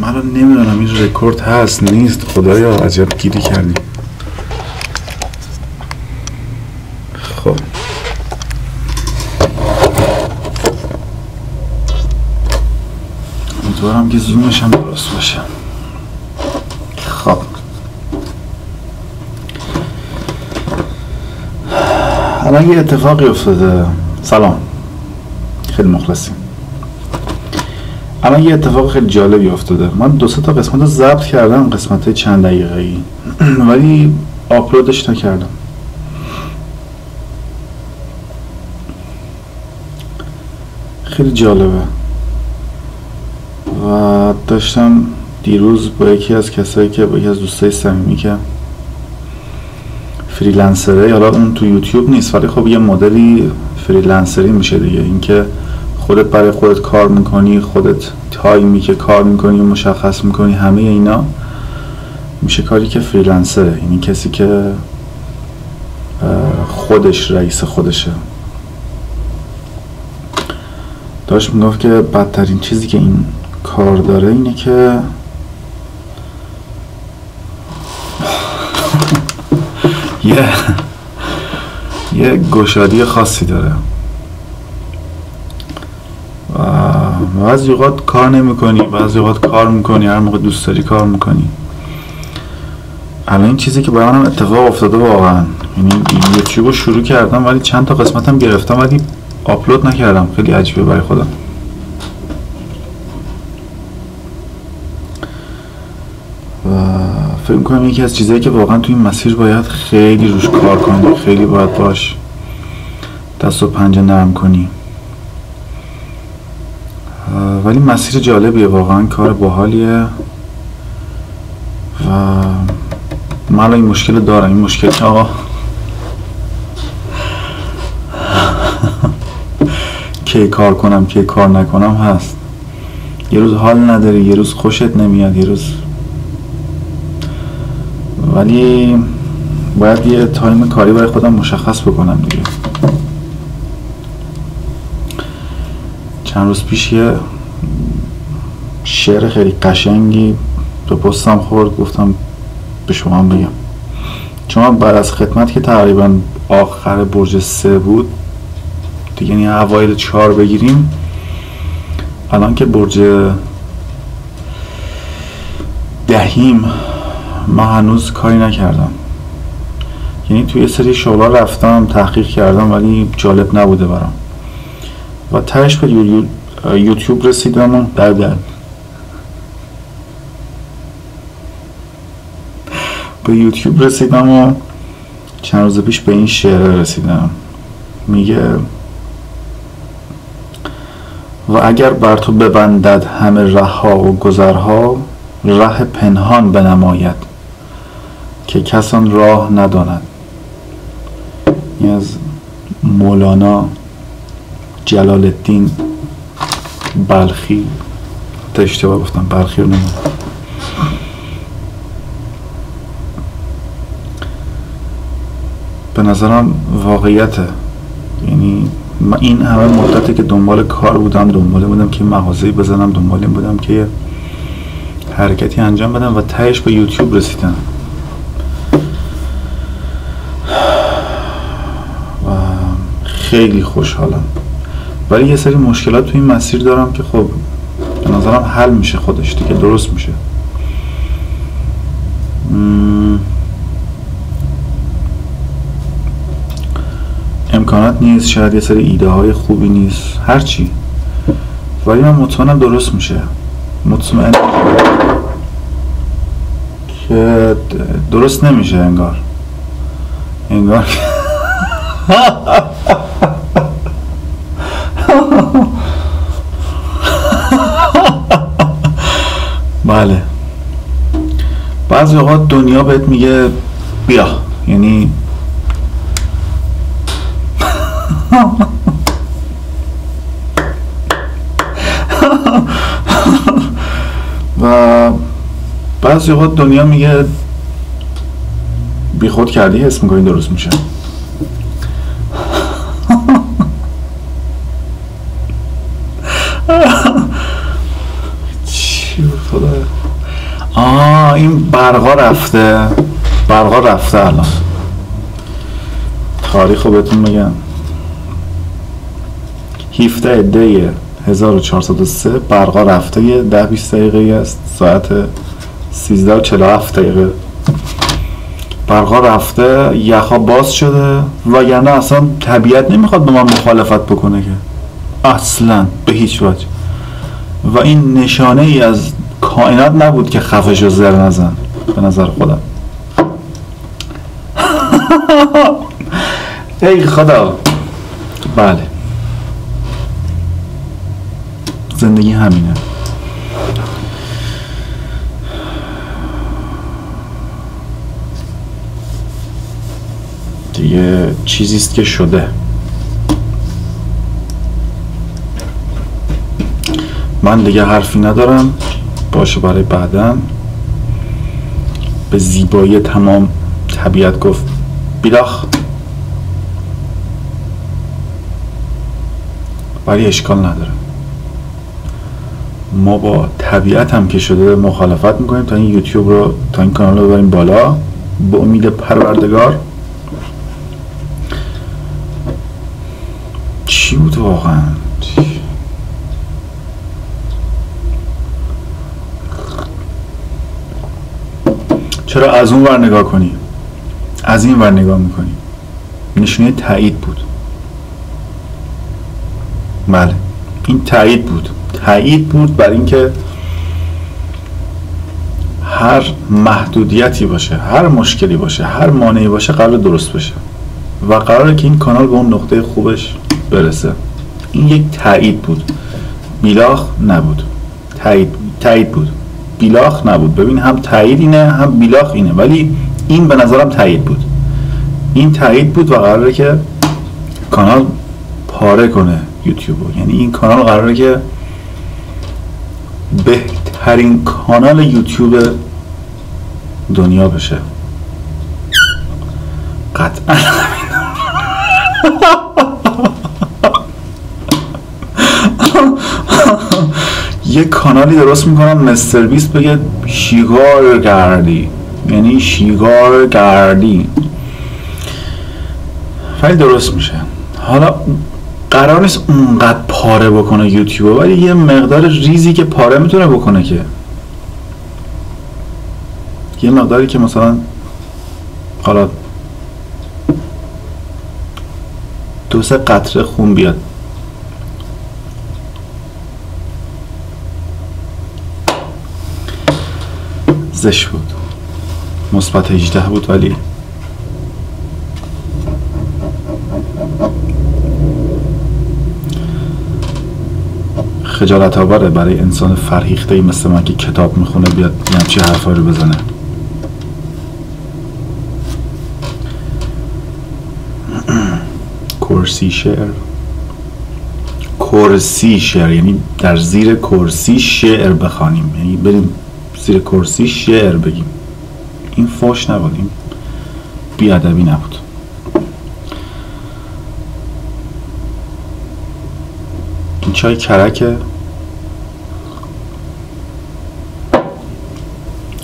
من رو نمیدونم این رکورد هست نیست. خدایا عجب گیری کردیم. خب امیدوارم که زومش هم درست باشه. خب الان یه اتفاقی افتاده. سلام، خیلی مخلصیم. الان یه اتفاق خیلی جالبی افتاده. من 2-3 تا قسمت رو ضبط کردم، قسمت چند دقیقه‌ای، ولی آپلودش نکردم. خیلی جالبه و داشتم دیروز با یکی از کسایی که با یکی از دوستای صمیمی که فریلنسره، حالا اون تو یوتیوب نیست ولی خب یه مدلی فریلنسری میشه دیگه، اینکه خودت برای خودت کار میکنی، خودت تایمی که کار میکنی مشخص میکنی، همه اینا میشه کاری که فریلنسره، یعنی کسی که خودش رئیس خودشه. داشت میگفت که بدترین چیزی که این کار داره اینه که یه گشادی خاصی داره و بعضی اوقات کار نمی کنی، بعضی اوقات کار میکنی، هر موقع دوست داری کار میکنی. الان این چیزی که برای منم اتفاق افتاده واقعا، یعنی یوتیوب رو شروع کردم ولی چند تا قسمتم گرفتم ولی آپلود نکردم. خیلی عجیبه برای خودم. و فکر می‌کنم یکی از چیزایی که واقعا توی این مسیر باید خیلی روش کار کنی، خیلی باید باش دست و پنجه نرم کنی. ولی مسیر جالبیه، واقعا کار باحالیه و من این مشکل دارم، این مشکل که آقا کی کار کنم کی کار نکنم هست. یه روز حال نداری، یه روز خوشت نمیاد، یه روز، ولی باید یه تایم کاری برای خودم مشخص بکنم دیگه. چند روز پیش یه شعر خیلی قشنگی به پستم خورد، گفتم به شما هم بگم. چون بعد از خدمت که تقریبا آخر برج 3 بود دیگه، یعنی اوایل 4 بگیریم، الان که برج 10 ما هنوز کاری نکردم. یعنی توی یه سری شغلا رفتم تحقیق کردم ولی جالب نبوده برام و تهش به یوتیوب رسیدم و به یوتیوب رسیدم و چند روز پیش به این شعر رسیدم. میگه و اگر بر تو ببندد همه ره‌ها و گذرها، ره پنهان بنماید که کسان راه نداند. این از مولانا جلال الدین بلخی. تا اشتباه گفتم، بلخی رو نمید. به نظرم واقعیته. یعنی من این همه مدتی که دنبال کار بودم، دنبال که مغازه‌ای بزنم، دنبال این بودم که حرکتی انجام بدم و تهش به یوتیوب رسیدم و خیلی خوشحالم. ولی یه سری مشکلات تو این مسیر دارم که خب به نظرم حل میشه خودش دیگه، درست میشه. امکانات نیست، شاید یه سری ایده های خوبی نیست، هرچی، ولی من مطمئنم درست میشه. مطمئن که درست نمیشه انگار بله، بعضی اوقات دنیا بهت میگه بیا، یعنی و بعضی اوقات دنیا میگه بی خود کردی، حس میکنی درست میشه. چی خدا این برقا رفته الان. تاریخ رو بهتون میگم 17 دی 1403 برقا رفته. یه 10-20 دقیقه است، ساعت 13:47 برقا رفته، یخا باز شده، وگرنه اصلا طبیعت نمیخواد با من مخالفت بکنه که اصلا به هیچ وجه. و این نشانه ای از کائنات نبود که خفش و زر نزن به نظر خودم. ای خدا. بله زندگی همینه. دیگه چیزیست که شده. من دیگه حرفی ندارم، باشه برای بعدن. به زیبایی تمام طبیعت گفت بیلاخ، ولی اشکال نداره. ما با طبیعت هم که شده مخالفت میکنیم تا این یوتیوب رو، تا این کانال رو ببریم بالا به امید پروردگار. چی بود واقعا؟ چرا از اون ور نگاه کنی از این ور نگاه میکنی؟ نشونه تایید بود. بله این تایید بود برای اینکه هر محدودیتی باشه، هر مشکلی باشه، هر مانعی باشه قرار درست بشه و قراره که این کانال به اون نقطه خوبش برسه. این یک تایید بود، بیلاخ نبود. تایید بود، بیلاخ نبود. ببین هم تایید اینه هم بیلاخ اینه، ولی این به نظرم تایید بود. این تایید بود و قراره که کانال پاره کنه یوتیوب. یعنی این کانال قراره که بهترین کانال یوتیوب دنیا بشه. قطعا. یه کانالی درست میکنم مستر بیست بگه شیگار کردی، یعنی شیگار کردی، ولی درست میشه. حالا قرار نیست اونقدر پاره بکنه یوتیوب، ولی یه مقدار ریزی که پاره میتونه بکنه، که یه مقداری که مثلا حالا 2-3 قطره خون بیاد. زش بود، مثبت 18 بود، ولی خجالت آوره برای انسان فرهیخته‌ای مثل من که کتاب میخونه بیاد یه همچین حرفایی رو بزنه. کرسی شعر یعنی در زیر کرسی شعر بخوانیم، یعنی بریم زیر کرسی شعر بگیم. این فوش نبود، این بیادبی نبود. این چای کرکه،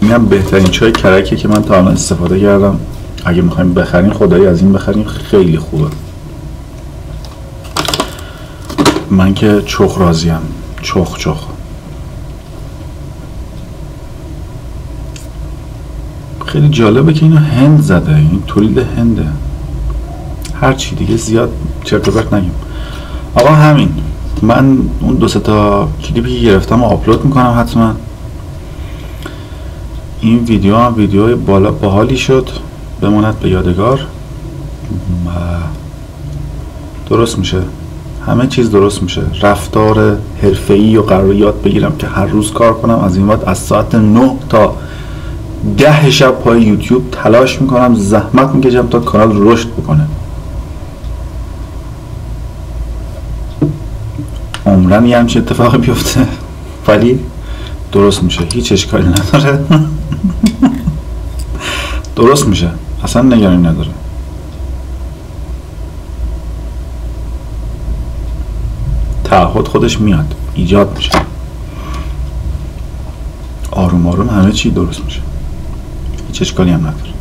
این هم بهترین چای کرکه که من تا الان استفاده کردم. اگه میخوایم بخرین خدایی از این بخرین، خیلی خوبه. من که چخ راضیم، چخ خیلی جالبه که اینو هند زده، این تولید هنده. هر چی دیگه زیاد چرت و پرت نگیم. آقا همین، من اون 2-3 تا کلیپی که گرفتم و آپلود میکنم حتما. این ویدیو هم ویدیوی بالا باحالی شد، بماند به یادگار. درست میشه، همه چیز درست میشه. رفتار حرفه‌ای و قرار یاد بگیرم که هر روز کار کنم. از این بعد از ساعت 9 تا 10 شب پای یوتیوب تلاش میکنم، زحمت میکشم تا کانال رشد بکنه. عمرن یه همچین اتفاقی بیفته، ولی درست میشه، هیچ اشکالی نداره. درست میشه، اصلا نگرانی نداره. تعهد خودش میاد، ایجاد میشه. آروم آروم همه چی درست میشه. هیچ اشکالی هم نداره.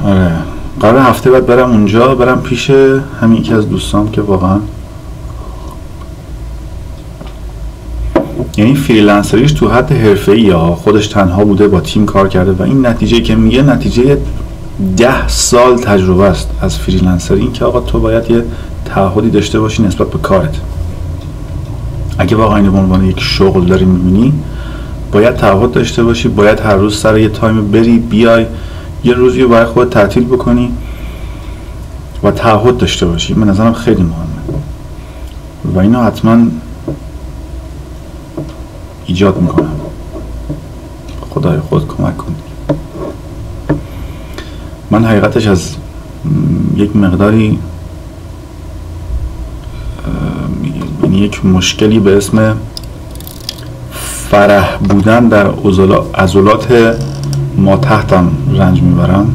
آره قرار هفته بعد برم اونجا، برم پیش همین یکی از دوستام که واقعا یعنی فریلنسریش تو حد حرفه‌ای ها، خودش تنها بوده با تیم کار کرده و این نتیجه که میگه نتیجه 10 سال تجربه است از فریلنسری. این که آقا تو باید یه تعهدی داشته باشی نسبت به کارت. اگه واقعا اینو به عنوان یک شغل داری میبینی باید تعهد داشته باشی، باید هر روز سر یه تایم بری بیای، یه روزی رو برای خودت تعطیل بکنی و تعهد داشته باشی. من نظرم خیلی مهمه و اینو حتما ایجاد میکنم. خدای خود کمک کن. من حقیقتش از یک مقداری یعنی یک مشکلی به اسم فرح بودن در عضلات ما تحتم رنج میبرم.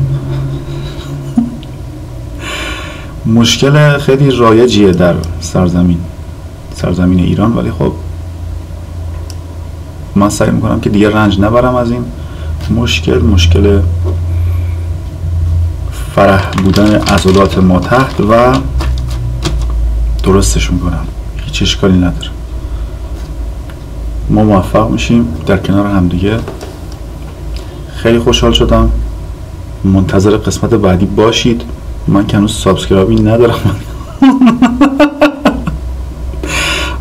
مشکل خیلی رایجیه در سرزمین ایران، ولی خب من سعی میکنم که دیگه رنج نبرم از این مشکل فرح بودن عضلات ما تحت و درستش میکنم. هیچ اشکالی نداره. ما موفق میشیم در کنار همدیگه. خیلی خوشحال شدم. منتظر قسمت بعدی باشید. من که هنوز سابسکرایبی ندارم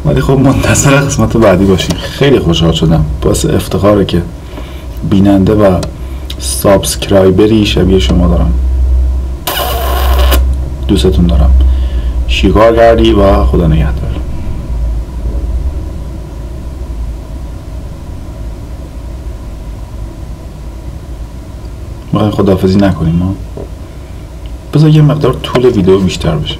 ولی خب منتظر قسمت بعدی باشید. خیلی خوشحال شدم. باعث افتخاره که بیننده و سابسکرایبری شبیه شما دارم. دوستتون دارم. شکار کردی و خدا نگهدار. میخوایم خداحافظی نکنیم ما. بذار یه مقدار طول ویدیو بیشتر بشه.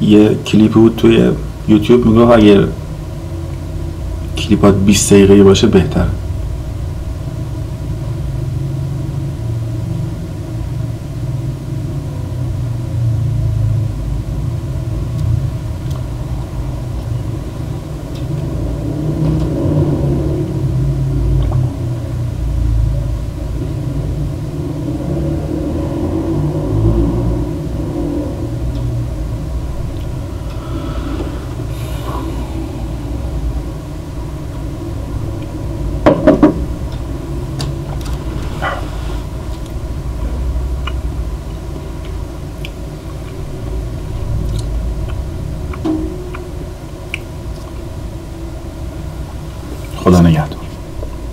یه کلیپ بود توی یوتیوب میگه اگر کلیپات 20 دقیقه باشه بهتر. خدا نگهدار.